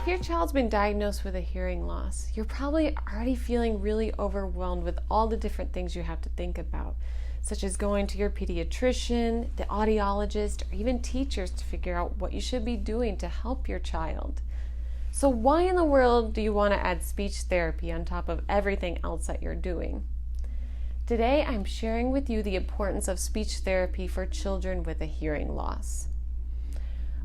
If your child's been diagnosed with a hearing loss, you're probably already feeling really overwhelmed with all the different things you have to think about, such as going to your pediatrician, the audiologist, or even teachers to figure out what you should be doing to help your child. So why in the world do you want to add speech therapy on top of everything else that you're doing? Today, I'm sharing with you the importance of speech therapy for children with a hearing loss.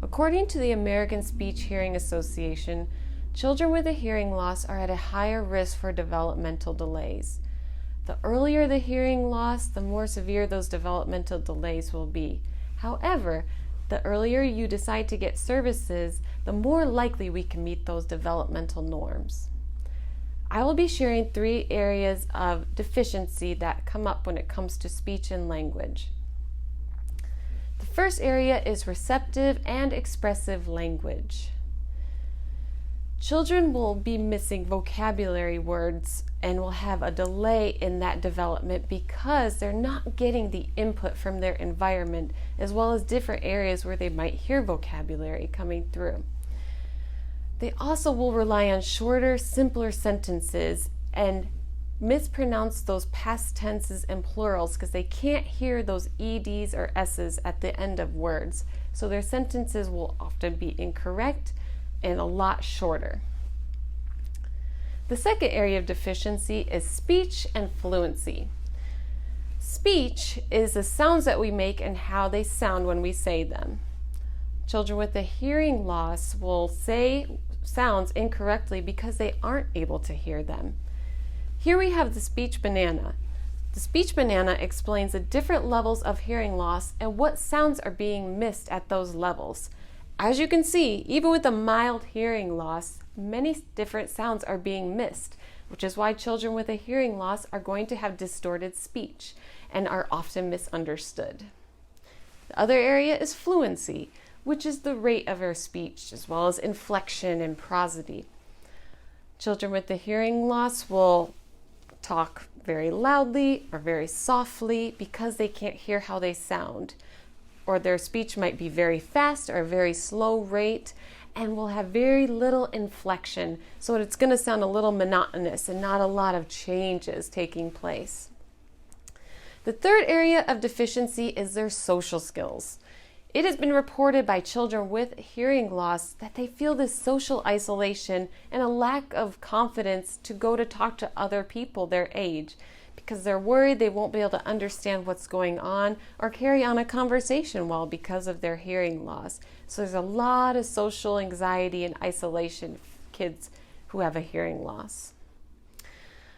According to the American Speech Hearing Association, children with a hearing loss are at a higher risk for developmental delays. The earlier the hearing loss, the more severe those developmental delays will be. However, the earlier you decide to get services, the more likely we can meet those developmental norms. I will be sharing 3 areas of deficiency that come up when it comes to speech and language. The first area is receptive and expressive language. Children will be missing vocabulary words and will have a delay in that development because they're not getting the input from their environment, as well as different areas where they might hear vocabulary coming through. They also will rely on shorter, simpler sentences and mispronounce those past tenses and plurals because they can't hear those EDs or S's at the end of words. So their sentences will often be incorrect and a lot shorter. The second area of deficiency is speech and fluency. Speech is the sounds that we make and how they sound when we say them. Children with a hearing loss will say sounds incorrectly because they aren't able to hear them. Here we have the speech banana. The speech banana explains the different levels of hearing loss and what sounds are being missed at those levels. As you can see, even with a mild hearing loss, many different sounds are being missed, which is why children with a hearing loss are going to have distorted speech and are often misunderstood. The other area is fluency, which is the rate of our speech, as well as inflection and prosody. Children with a hearing loss will talk very loudly or very softly because they can't hear how they sound, or their speech might be very fast or very slow rate and will have very little inflection, so it's going to sound a little monotonous and not a lot of changes taking place. The third area of deficiency is their social skills. It has been reported by children with hearing loss that they feel this social isolation and a lack of confidence to go to talk to other people their age because they're worried they won't be able to understand what's going on or carry on a conversation well because of their hearing loss. So there's a lot of social anxiety and isolation for kids who have a hearing loss.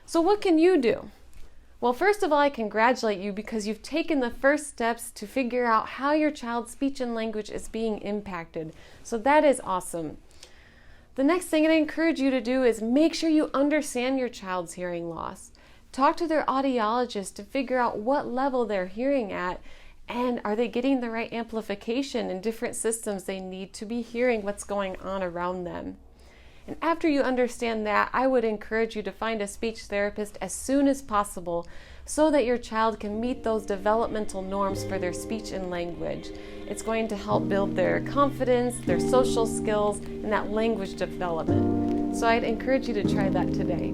So what can you do? Well, first of all, I congratulate you because you've taken the first steps to figure out how your child's speech and language is being impacted. So that is awesome. The next thing I encourage you to do is make sure you understand your child's hearing loss. Talk to their audiologist to figure out what level they're hearing at and are they getting the right amplification in different systems they need to be hearing what's going on around them. And after you understand that, I would encourage you to find a speech therapist as soon as possible so that your child can meet those developmental norms for their speech and language. It's going to help build their confidence, their social skills, and that language development. So I'd encourage you to try that today.